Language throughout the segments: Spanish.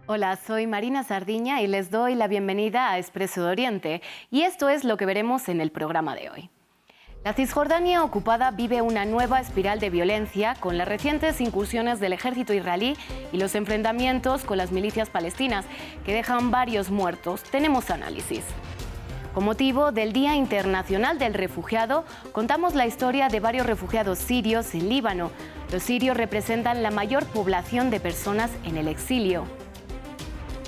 Hola, soy Marina Sardiña y les doy la bienvenida a Expreso de Oriente. Y esto es lo que veremos en el programa de hoy. La Cisjordania ocupada vive una nueva espiral de violencia con las recientes incursiones del ejército israelí y los enfrentamientos con las milicias palestinas que dejan varios muertos. Tenemos análisis. Con motivo del Día Internacional del Refugiado, contamos la historia de varios refugiados sirios en Líbano. Los sirios representan la mayor población de personas en el exilio.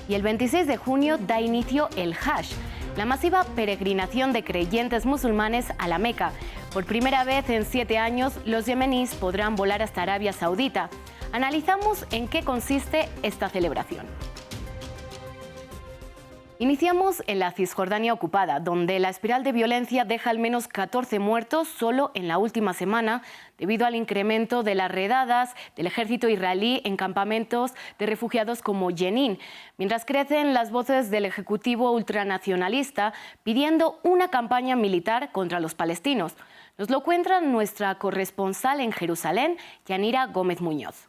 Y el 26 de junio da inicio el Hajj, la masiva peregrinación de creyentes musulmanes a la Meca. Por primera vez en 7 años, los yemeníes podrán volar hasta Arabia Saudita. Analizamos en qué consiste esta celebración. Iniciamos en la Cisjordania ocupada, donde la espiral de violencia deja al menos 14 muertos solo en la última semana, debido al incremento de las redadas del ejército israelí en campamentos de refugiados como Jenin, mientras crecen las voces del ejecutivo ultranacionalista pidiendo una campaña militar contra los palestinos. Nos lo cuenta nuestra corresponsal en Jerusalén, Yanira Gómez Muñoz.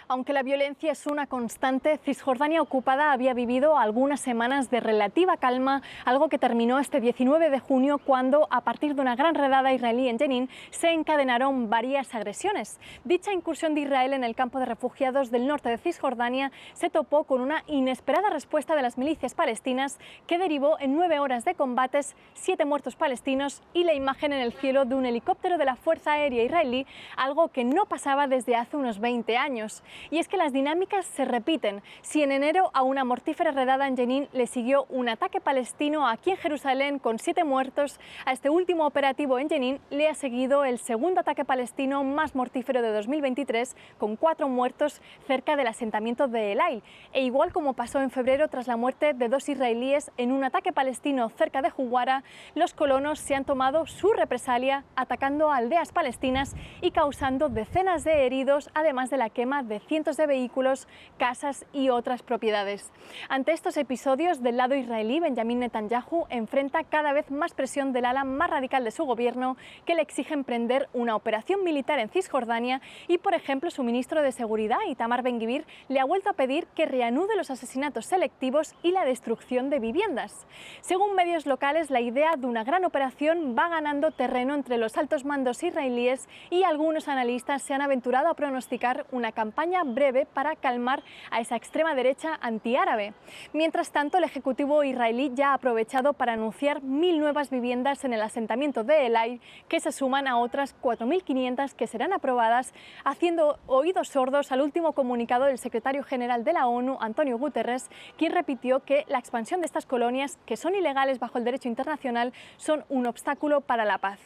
Aunque la violencia es una constante, Cisjordania ocupada había vivido algunas semanas de relativa calma, algo que terminó este 19 de junio cuando, a partir de una gran redada israelí en Jenin, se encadenaron varias agresiones. Dicha incursión de Israel en el campo de refugiados del norte de Cisjordania se topó con una inesperada respuesta de las milicias palestinas que derivó en 9 horas de combates, 7 muertos palestinos y la imagen en el cielo de un helicóptero de la Fuerza Aérea israelí, algo que no pasaba desde hace unos 20 años. Y es que las dinámicas se repiten. Si en enero a una mortífera redada en Jenin le siguió un ataque palestino aquí en Jerusalén con 7 muertos, a este último operativo en Jenin le ha seguido el segundo ataque palestino más mortífero de 2023 con 4 muertos cerca del asentamiento de El Ail. E igual como pasó en febrero tras la muerte de 2 israelíes en un ataque palestino cerca de Juwara, los colonos se han tomado su represalia atacando a aldeas palestinas y causando decenas de heridos, además de la quema de cientos de vehículos, casas y otras propiedades. Ante estos episodios, del lado israelí, Benjamin Netanyahu enfrenta cada vez más presión del ala más radical de su gobierno, que le exige emprender una operación militar en Cisjordania y, por ejemplo, su ministro de Seguridad, Itamar Ben-Gvir, le ha vuelto a pedir que reanude los asesinatos selectivos y la destrucción de viviendas. Según medios locales, la idea de una gran operación va ganando terreno entre los altos mandos israelíes y algunos analistas se han aventurado a pronosticar una campaña breve para calmar a esa extrema derecha antiárabe. Mientras tanto, el Ejecutivo israelí ya ha aprovechado para anunciar 1.000 nuevas viviendas en el asentamiento de El Ail, que se suman a otras 4.500 que serán aprobadas, haciendo oídos sordos al último comunicado del secretario general de la ONU, Antonio Guterres, quien repitió que la expansión de estas colonias, que son ilegales bajo el derecho internacional, son un obstáculo para la paz.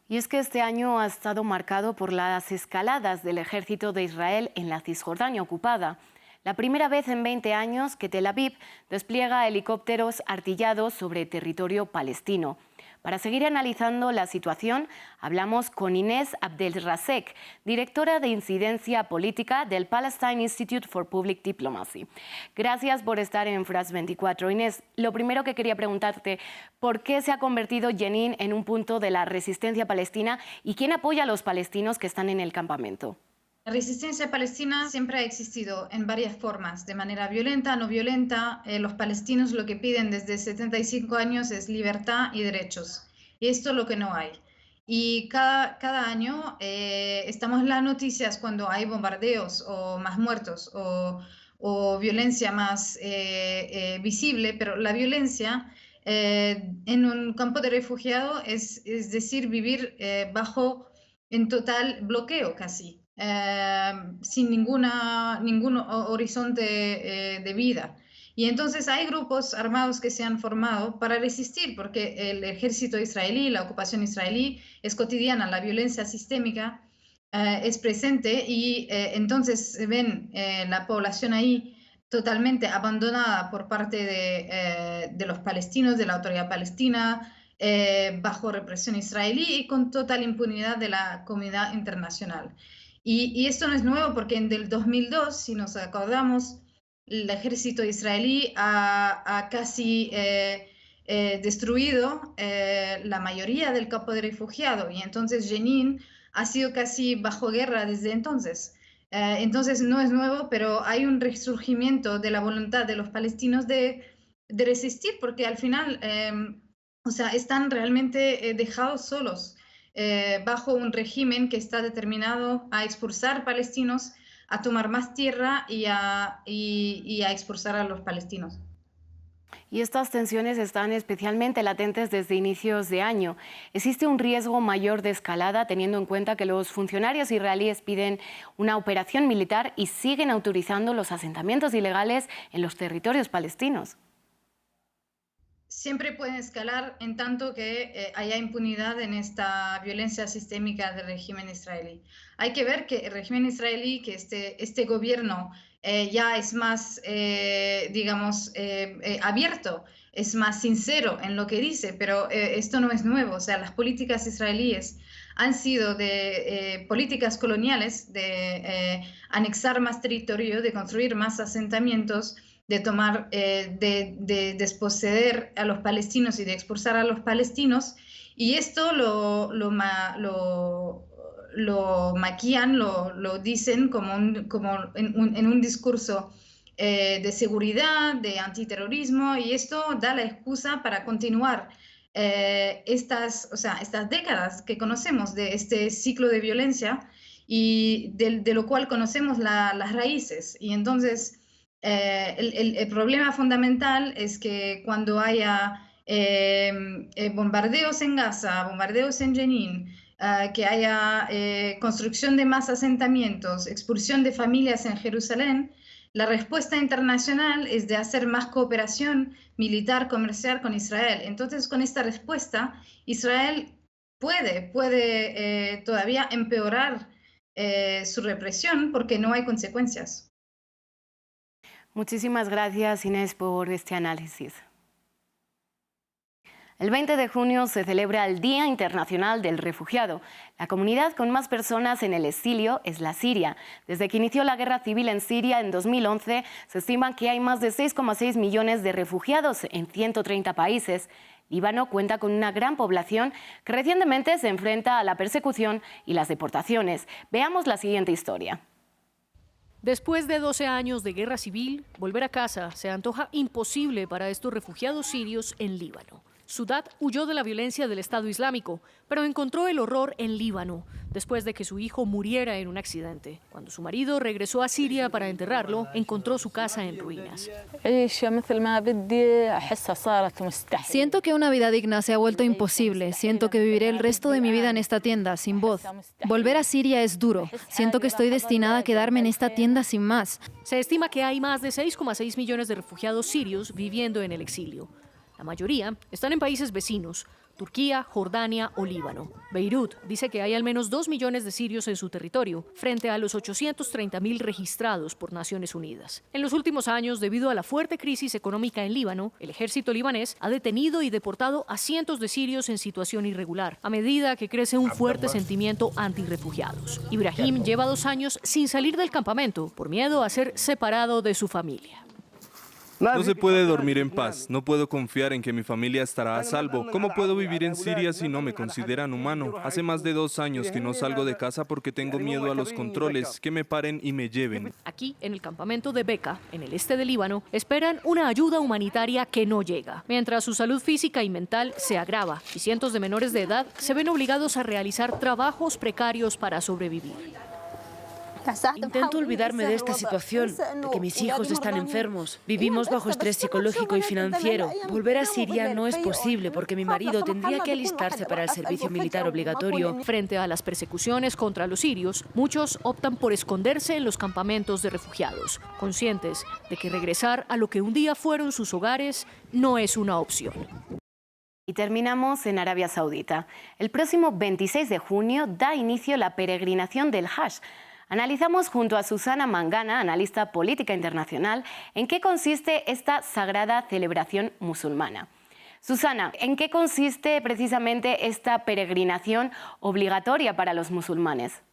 Y es que este año ha estado marcado por las escaladas del ejército de Israel en la Cisjordania ocupada. La primera vez en 20 años que Tel Aviv despliega helicópteros artillados sobre territorio palestino. Para seguir analizando la situación, hablamos con Inés Abdelrasek, directora de incidencia política del Palestine Institute for Public Diplomacy. Gracias por estar en France 24. Inés, lo primero que quería preguntarte, ¿por qué se ha convertido Jenin en un punto de la resistencia palestina y quién apoya a los palestinos que están en el campamento? La resistencia palestina siempre ha existido en varias formas, de manera violenta, no violenta. Los palestinos lo que piden desde 75 años es libertad y derechos. Y esto es lo que no hay. Y cada año estamos en las noticias cuando hay bombardeos o más muertos o violencia más visible, pero la violencia en un campo de refugiado es decir, vivir en total bloqueo casi. Sin ningún horizonte de vida. Y entonces hay grupos armados que se han formado para resistir, porque el ejército israelí, la ocupación israelí es cotidiana, la violencia sistémica es presente y entonces ven la población ahí totalmente abandonada por parte de los palestinos, de la autoridad palestina, bajo represión israelí y con total impunidad de la comunidad internacional. Y esto no es nuevo porque en el 2002, si nos acordamos, el ejército israelí ha casi destruido la mayoría del campo de refugiados y entonces Jenin ha sido casi bajo guerra desde entonces. Entonces no es nuevo, pero hay un resurgimiento de la voluntad de los palestinos de resistir, porque al final, o sea, están realmente dejados solos bajo un régimen que está determinado a expulsar palestinos, a tomar más tierra y a expulsar a los palestinos. Y estas tensiones están especialmente latentes desde inicios de año. ¿Existe un riesgo mayor de escalada teniendo en cuenta que los funcionarios israelíes piden una operación militar y siguen autorizando los asentamientos ilegales en los territorios palestinos? Siempre pueden escalar en tanto que haya impunidad en esta violencia sistémica del régimen israelí. Hay que ver que el régimen israelí, que este gobierno ya es más, digamos, abierto, es más sincero en lo que dice, pero esto no es nuevo. O sea, las políticas israelíes han sido de políticas coloniales, de anexar más territorio, de construir más asentamientos, de tomar, de desposeer a los palestinos y de expulsar a los palestinos, y esto lo maquillan, lo dicen como en un discurso de seguridad, de antiterrorismo, y esto da la excusa para continuar estas décadas que conocemos de este ciclo de violencia y de lo cual conocemos las raíces. Y entonces el problema fundamental es que cuando haya bombardeos en Gaza, bombardeos en Jenin, que haya construcción de más asentamientos, expulsión de familias en Jerusalén, la respuesta internacional es de hacer más cooperación militar, comercial con Israel. Entonces, con esta respuesta, Israel puede todavía empeorar su represión porque no hay consecuencias. Muchísimas gracias, Inés, por este análisis. El 20 de junio se celebra el Día Internacional del Refugiado. La comunidad con más personas en el exilio es la siria. Desde que inició la guerra civil en Siria en 2011, se estima que hay más de 6,6 millones de refugiados en 130 países. Líbano cuenta con una gran población que recientemente se enfrenta a la persecución y las deportaciones. Veamos la siguiente historia. Después de 12 años de guerra civil, volver a casa se antoja imposible para estos refugiados sirios en Líbano. Sudat huyó de la violencia del Estado Islámico, pero encontró el horror en Líbano, después de que su hijo muriera en un accidente. Cuando su marido regresó a Siria para enterrarlo, encontró su casa en ruinas. Siento que una vida digna se ha vuelto imposible. Siento que viviré el resto de mi vida en esta tienda, sin voz. Volver a Siria es duro. Siento que estoy destinada a quedarme en esta tienda sin más. Se estima que hay más de 6,6 millones de refugiados sirios viviendo en el exilio. La mayoría están en países vecinos, Turquía, Jordania o Líbano. Beirut dice que hay al menos 2 millones de sirios en su territorio, frente a los 830.000 registrados por Naciones Unidas. En los últimos años, debido a la fuerte crisis económica en Líbano, el ejército libanés ha detenido y deportado a cientos de sirios en situación irregular, a medida que crece un fuerte sentimiento antirrefugiados. Ibrahim lleva 2 años sin salir del campamento por miedo a ser separado de su familia. No se puede dormir en paz, no puedo confiar en que mi familia estará a salvo. ¿Cómo puedo vivir en Siria si no me consideran humano? Hace más de 2 años que no salgo de casa porque tengo miedo a los controles, que me paren y me lleven. Aquí, en el campamento de Beca, en el este de Líbano, esperan una ayuda humanitaria que no llega, mientras su salud física y mental se agrava y cientos de menores de edad se ven obligados a realizar trabajos precarios para sobrevivir. Intento olvidarme de esta situación, de que mis hijos están enfermos. Vivimos bajo estrés psicológico y financiero. Volver a Siria no es posible porque mi marido tendría que alistarse para el servicio militar obligatorio. Frente a las persecuciones contra los sirios, muchos optan por esconderse en los campamentos de refugiados, conscientes de que regresar a lo que un día fueron sus hogares no es una opción. Y terminamos en Arabia Saudita. El próximo 26 de junio da inicio la peregrinación del Hajj. Analizamos junto a Susana Mangana, analista política internacional, en qué consiste esta sagrada celebración musulmana. Susana, ¿en qué consiste precisamente esta peregrinación obligatoria para los musulmanes?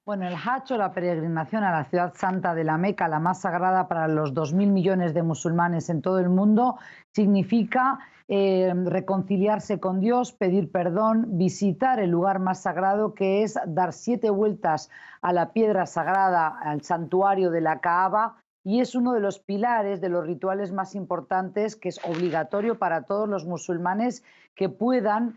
Bueno, el Hajj o la peregrinación a la ciudad santa de la Meca, la más sagrada para los 2.000 millones de musulmanes en todo el mundo, significa reconciliarse con Dios, pedir perdón, visitar el lugar más sagrado, que es dar 7 vueltas a la piedra sagrada, al santuario de la Kaaba, y es uno de los pilares de los rituales más importantes, que es obligatorio para todos los musulmanes que puedan,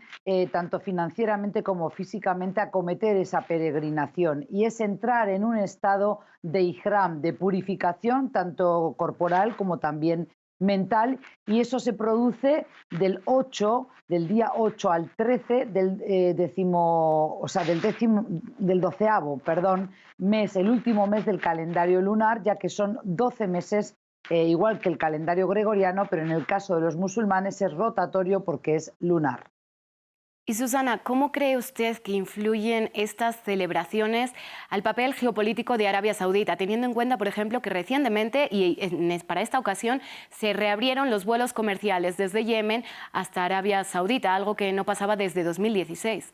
tanto financieramente como físicamente, acometer esa peregrinación. Y es entrar en un estado de ihram, de purificación, tanto corporal como también mental, y eso se produce del día 8 al 13 del del 12º, mes, el último mes del calendario lunar, ya que son 12 meses, igual que el calendario gregoriano, pero en el caso de los musulmanes es rotatorio porque es lunar. Y Susana, ¿cómo cree usted que influyen estas celebraciones al papel geopolítico de Arabia Saudita, teniendo en cuenta, por ejemplo, que recientemente y para esta ocasión se reabrieron los vuelos comerciales desde Yemen hasta Arabia Saudita, algo que no pasaba desde 2016?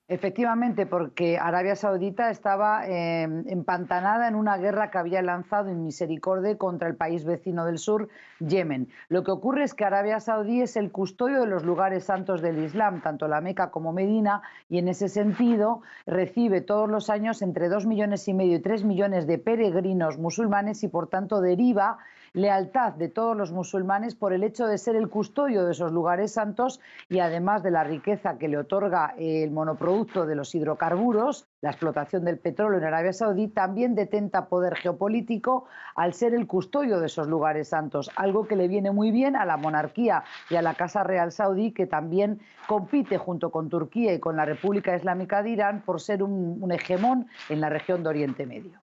Efectivamente, porque Arabia Saudita estaba empantanada en una guerra que había lanzado en misericordia contra el país vecino del sur, Yemen. Lo que ocurre es que Arabia Saudí es el custodio de los lugares santos del Islam, tanto la Meca como Medina, y en ese sentido recibe todos los años entre 2,5 millones y 3 millones de peregrinos musulmanes, y por tanto deriva lealtad de todos los musulmanes por el hecho de ser el custodio de esos lugares santos, y además de la riqueza que le otorga el monoproducto de los hidrocarburos, la explotación del petróleo en Arabia Saudí, también detenta poder geopolítico al ser el custodio de esos lugares santos, algo que le viene muy bien a la monarquía y a la Casa Real Saudí, que también compite junto con Turquía y con la República Islámica de Irán por ser un hegemón en la región de Oriente Medio.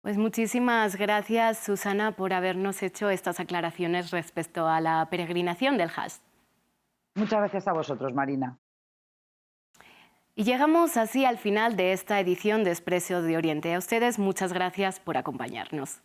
Pues muchísimas gracias, Susana, por habernos hecho estas aclaraciones respecto a la peregrinación del Hajj. Muchas gracias a vosotros, Marina. Y llegamos así al final de esta edición de Expreso de Oriente. A ustedes muchas gracias por acompañarnos.